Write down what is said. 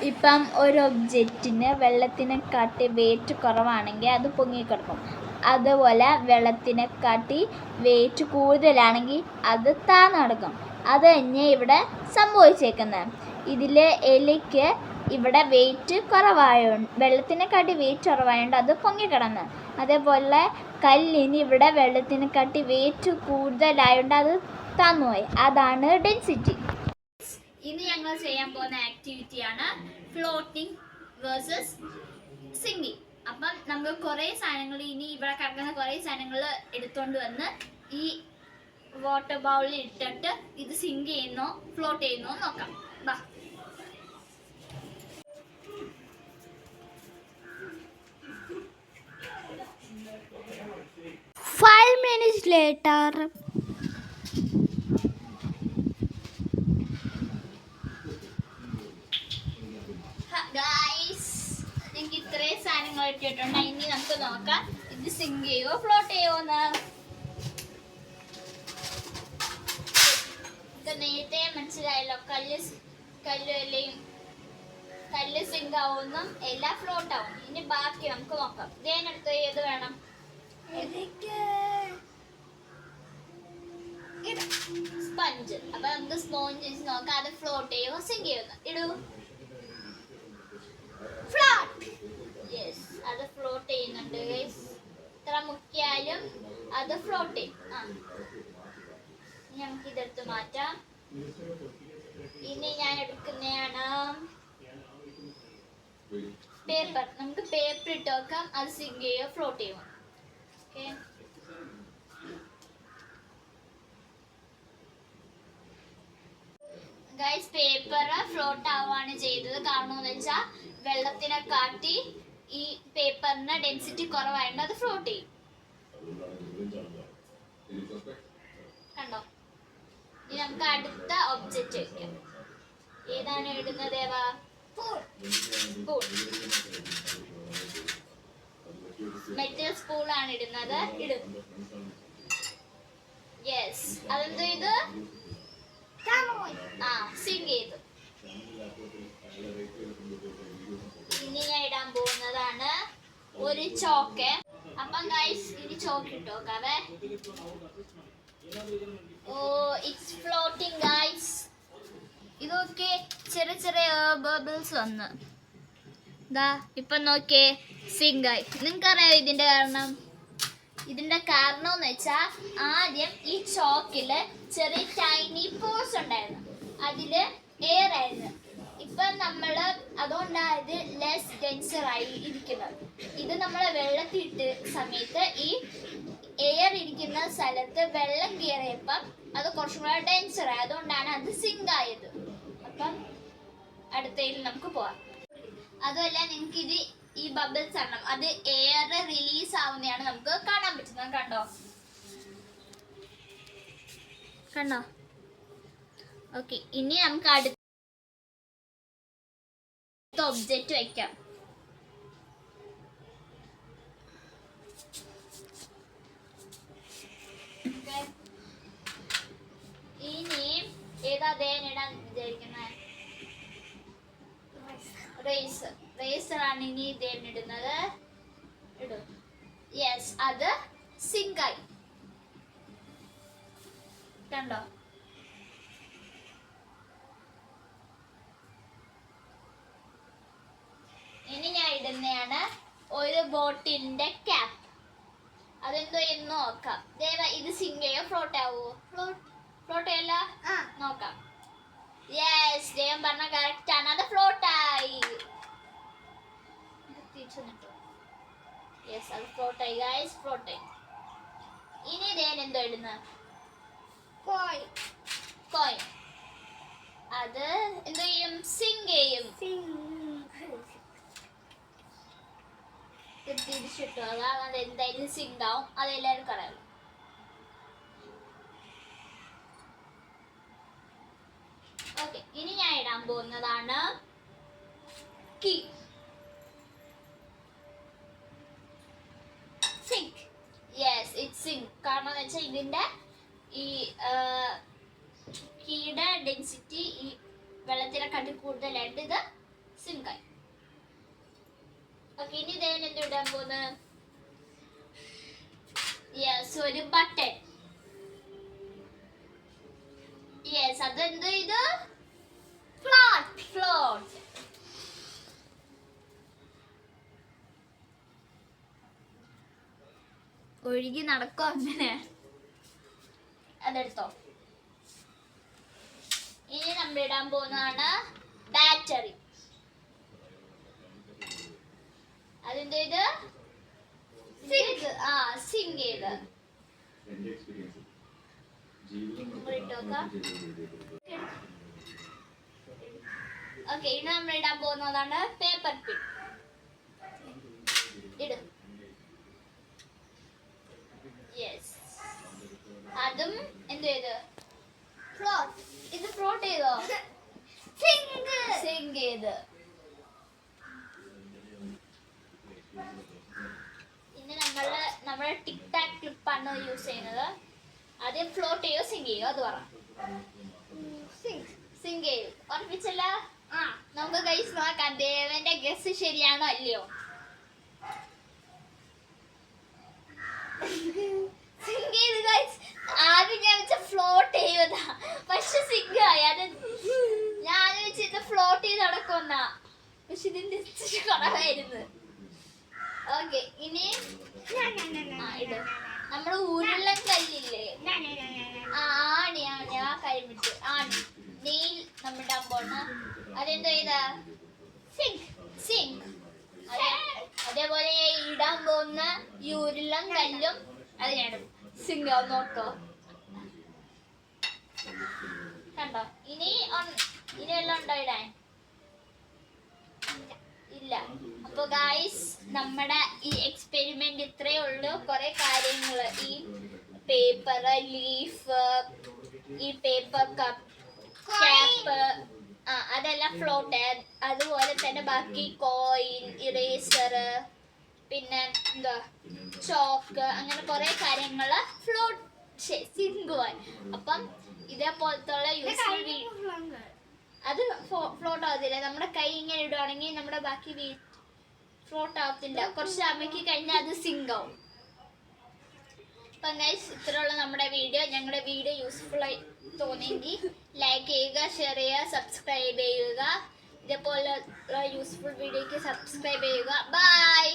ഇപ്പം ഒരു ഒബ്ജക്റ്റിന് വെള്ളത്തിനെക്കാട്ടി വെയിറ്റ് കുറവാണെങ്കിൽ അത് പൊങ്ങിക്കിടക്കും. അതുപോലെ വെള്ളത്തിനെക്കാട്ടി വെയിറ്റ് കൂടുതലാണെങ്കിൽ അത് താഴ്ന്നു കിടക്കും. അത് തന്നെ ഇവിടെ സംഭവിച്ചേക്കുന്നത്. ഇതിൽ എലിക്ക് ഇവിടെ വെയിറ്റ് വെള്ളത്തിനെക്കാട്ടി വെയിറ്റ് കുറവായതുകൊണ്ട് അത് പൊങ്ങിക്കിടന്നു. അതേപോലെ കല്ലിന് ഇവിടെ വെള്ളത്തിനെക്കാട്ടി വെയിറ്റ് കൂടുതലായതുകൊണ്ട് അത് താഴ്ന്നുപോയി. അതാണ് ഡെൻസിറ്റി. ഇനി ഞങ്ങൾ ചെയ്യാൻ പോകുന്ന ആക്ടിവിറ്റിയാണ് ഫ്ലോട്ടിംഗ് വേഴ്സസ് സിങ്കിങ്. അപ്പം നമുക്ക് കുറേ സാധനങ്ങൾ, ഇനി ഇവിടെ കിടക്കുന്ന കുറേ സാധനങ്ങൾ എടുത്തുകൊണ്ട് വന്ന് ഈ വാട്ടർ ബൗളിൽ ഇട്ടിട്ട് ഇത് സിങ്ക് ചെയ്യുന്നോ ഫ്ലോട്ട് ചെയ്യുന്നോ നോക്കാം. ബാ. Five minutes later. ഗൈസ്, എനിക്ക് ഇത്രയും സാധനങ്ങൾ ഇട്ടിട്ടുണ്ട്. ഇനി നമുക്ക് നോക്കാം ഇത് സിങ്ക് ചെയ്യുമോ ഫ്ലോട്ട് ചെയ്യുമോന്ന്. നേരത്തെ മനസ്സിലായല്ലോ, കല്ല് സിങ്ക് ആവുമെന്നും എല്ലാം ഫ്ലോട്ട് ആവും. ഇനി ബാക്കി നമുക്ക് നോക്കാം. ഇതിനടുത്ത് ഏത് വേണം? സ്പഞ്ച്. അപ്പൊ നമുക്ക് സ്പോഞ്ച് വെച്ച് നോക്കാം അത് ഫ്ലോട്ട് ചെയ്യുമോ സിങ്ക് ചെയ്യുമോ. ഇടൂ. ഫ്ലോട്ട്. യെസ്, അത് ഫ്ലോട്ട് ചെയ്യുന്നുണ്ട് ഗൈസ്. എത്ര മുക്കിയാലും അത് ഫ്ലോട്ട് ചെയ്യും. നമുക്ക് ഇതെടുത്ത് മാറ്റാം. ഇനി ഞാൻ എടുക്കുന്നതാണ് പേപ്പർ. നമുക്ക് പേപ്പർ ഇട്ട് വെക്കാം, അത് സിങ്ക് ചെയ്യോ ഫ്ലോട്ട് ചെയ്യുമോ. ഓക്കെ, ഗൈസ്, പേപ്പർ ഫ്ലോട്ട് ആവുകയാണ് ചെയ്തത്. കാരണം എന്ന് വെച്ചാൽ വെള്ളത്തിനെ കാട്ടി ഈ പേപ്പറിന് ഡെൻസിറ്റി കുറവായതുകൊണ്ട് അത് ഫ്ലോട്ട് ചെയ്യും. കണ്ടോ? ഇനി നമുക്ക് അടുത്ത ഒബ്ജക്റ്റ് വെക്കാം. ഏതാണ് ഇടുന്നത് ദേവാ? സ്പൂൺ. മെറ്റൽ സ്പൂണാണ് ഇടുന്നത്. ഇടും. യെസ്, അതെന്തോ ഇത് സിങ്ക് ചെയ്തു. ഇനി ഞാൻ ഇടാൻ പോകുന്നതാണ് ഒരു ചോക്ക്. അപ്പം ഗൈസ്, ഇനി ചോക്ക് ഇട്ട് നോക്കാവേ. ഓ, ഇറ്റ്സ് ഫ്ലോട്ടിംഗ് ഗൈസ്. ഇതൊക്കെ ചെറിയ ചെറിയ ബബിൾസ് വന്ന് ഇപ്പൊ നോക്കിയേ, സിങ്കായി. നിങ്ങൾക്കറിയാം ഇതിന്റെ കാരണം? ഇതിന്റെ കാരണം എന്ന് വെച്ചാൽ ആദ്യം ഈ ചോക്കില് ചെറിയ ടൈനി പോർസ് ഉണ്ടായിരുന്നു, അതില് എയർ ആയിരുന്നു. ഇപ്പൊ നമ്മള് അതുകൊണ്ടായത് ലെസ് ഡെൻസർ ആയി ഇരിക്കുന്നത്. ഇത് നമ്മൾ വെള്ളത്തിട്ട് സമയത്ത് ഈ എയർ ഇരിക്കുന്ന സ്ഥലത്ത് വെള്ളം കയറിയപ്പം അത് കുറച്ചും കൂടെ ഡെൻസർ ആയി. അതുകൊണ്ടാണ് അത് സിങ്ക് ആയത്. അപ്പം അടുത്തതിൽ നമുക്ക് പോവാം. അതുമല്ല, നിങ്ങൾക്ക് ഇത് ഈ ബബിൾസ് ആണ്, അത് എയർ റിലീസ് ആവുന്നതാണ് നമുക്ക് കാണാൻ പറ്റുന്നത്. കണ്ടോ? ഓക്കെ, ഇനി നമുക്ക് അടുത്ത ഒബ്ജക്റ്റ് വെക്കാം. ഇനി ഏതാ ഇടാൻ വിചാരിക്കുന്നത്? റേസറാണ് ഇനി ഇടുന്നത്. ഇടും. യെസ്, അത് സിങ്കായി. കണ്ടോ? ഇനി ഞാൻ ഇടുന്നതാണ് ഒരു ബോട്ടിലിന്റെ ക്യാപ്പ്. അതെന്തോ എന്ന് നോക്കാം. ഇത് സിങ്ക് ചെയ്യോ ഫ്ലോട്ട് ആവുമോ? ഫ്ലോട്ട് ചെയ്യല്ല, നോക്കാം. യെസ്, ദേവൻ പറഞ്ഞ കറക്റ്റ് ആണ്, അത് ഫ്ലോട്ടായി. യെസ്, അത് ഫ്ലോട്ടായി ഗൈസ്, ഫ്ലോട്ടായി. ഇനി ദേവൻ എന്തോ ഇടുന്ന? കോയിൻ. അത് എന്തോ ചെയ്യും? സിങ്ക് ചെയ്യും. തിരിച്ചിട്ടു, അത് എന്തായാലും സിങ്ക് ആവും. അതെല്ലാവർക്കും അറിയാം. ഓക്കെ, ഇനി ഞാൻ ഇടാൻ പോകുന്നതാണ് key. Zinc. Yes, it zinc. കാരണം എന്ന് വെച്ചാൽ ഇതിന്റെ ഈ കീയുടെ ഡെൻസിറ്റി ഈ വെള്ളത്തിനെക്കാട്ടി കൂടുതലായിട്ട് ഇത് സിങ്കായി. ഓക്കെ, ഇനി ഇതേ എന്ത് ഇടാൻ പോകുന്നത്? യെസ്, ഒരു ബട്ടൺ. യെസ്, അതെന്ത് ഇത്? ഫ്ലോട്ട്. ഒഴുകി നടക്കോ അങ്ങനെ? അതെടുത്തോ. ഇനി നമ്മൾ ഇടാൻ പോകുന്നതാണ് ബാറ്ററി. അതിന്റെ ഇത് സിങ്ക് ചെയ്ത് ഓക്കെ. ഇനി നമ്മൾ ഇടാൻ പോകുന്നതാണ് പേപ്പർ പിൻ. ഇടും. യെസ്, അതും എന്ത് ചെയ്ത്? ഫ്ലോട്ട്. ഇത് ഫ്ലോട്ട് ചെയ്തോ? സിങ്ക് ചെയ്ത്. ഇനി നമ്മുടെ ടിക് ടാക് ക്ലിപ്പാണ് യൂസ് ചെയ്യുന്നത്. ആദ്യം ഫ്ലോട്ട് ചെയ്യോ സിങ്ക് ചെയ്യോ? അത് പറ. സിങ്ക് ചെയ്യും. ഉറപ്പിച്ചല്ല? നമുക്ക് ഗൈസ് നോക്കാം ദേവന്റെ ഗസ് ശരിയാണോ അല്ലയോ. സിങ്ക് ചെയ്ത് ഗൈസ്. ആദ്യം ഞാൻ വെച്ച ഫ്ലോട്ട് ചെയ്യുന്നതാ, പക്ഷെ സിങ്ക് ആയി. അത് ഞാൻ വെച്ച് ഇത് ഫ്ലോട്ട് ചെയ്ത് നടക്കുന്ന, പക്ഷെ ഇതിന്റെ കുറവായിരുന്നു. ഓക്കെ, ഇനി നമ്മുടെ ഉരുളൻ കല്ലില്ലേ, ആണി ആ കരിമിട്ട് ആണി നെയിൽ നമ്മൾ ഇടാൻ പോണ. അതെന്തോ ചെയ്താ? സിങ്ക്. അതേപോലെ ഇടാൻ പോകുന്ന ഈ ഉരുളൻ കല്ലും അത് ഞാൻ സിങ്ക് ആവും. നോക്കോ, കണ്ടോ? ഇനി എല്ലാം ഉണ്ടോ ഇടാൻ? ഇല്ല. അപ്പൊ ഗായ്സ്, നമ്മുടെ ഈ എക്സ്പെരിമെന്റ് ഇത്രയേ ഉള്ളൂ. കുറെ കാര്യങ്ങള്, ഈ പേപ്പർ ലീഫ്, ഈ പേപ്പർ കപ്പ് ക്യാപ്പ്, അതെല്ലാം ഫ്ലോട്ട്. അതുപോലെ തന്നെ ബാക്കി കോയിൻ, ഇറേസർ, പിന്നെ എന്താ ചോക്ക്, അങ്ങനെ കുറെ കാര്യങ്ങള് ഫ്ലോട്ട് സിങ്കുവാൻ. അപ്പം ഇതേപോലത്തെ യൂസ്ഫുൾ അത് ഫ്ലോട്ട് ആവത്തില്ല. നമ്മുടെ കൈ ഇങ്ങനെ ഇടുവാണെങ്കിൽ നമ്മുടെ ബാക്കി ഫ്ലോട്ട് ആവത്തില്ല. കുറച്ച് അമ്മയ്ക്ക് കഴിഞ്ഞാൽ അത് സിങ്ക് ആവും. അപ്പം ഗൈസ്, ഇത്രയുള്ള നമ്മുടെ വീഡിയോ. ഞങ്ങളുടെ വീഡിയോ യൂസ്ഫുൾ ആയി തോന്നിയെങ്കിൽ ലൈക്ക് ചെയ്യുക, ഷെയർ ചെയ്യുക, സബ്സ്ക്രൈബ് ചെയ്യുക. ഇതേപോലുള്ള യൂസ്ഫുൾ വീഡിയോയ്ക്ക് സബ്സ്ക്രൈബ് ചെയ്യുക. ബൈ.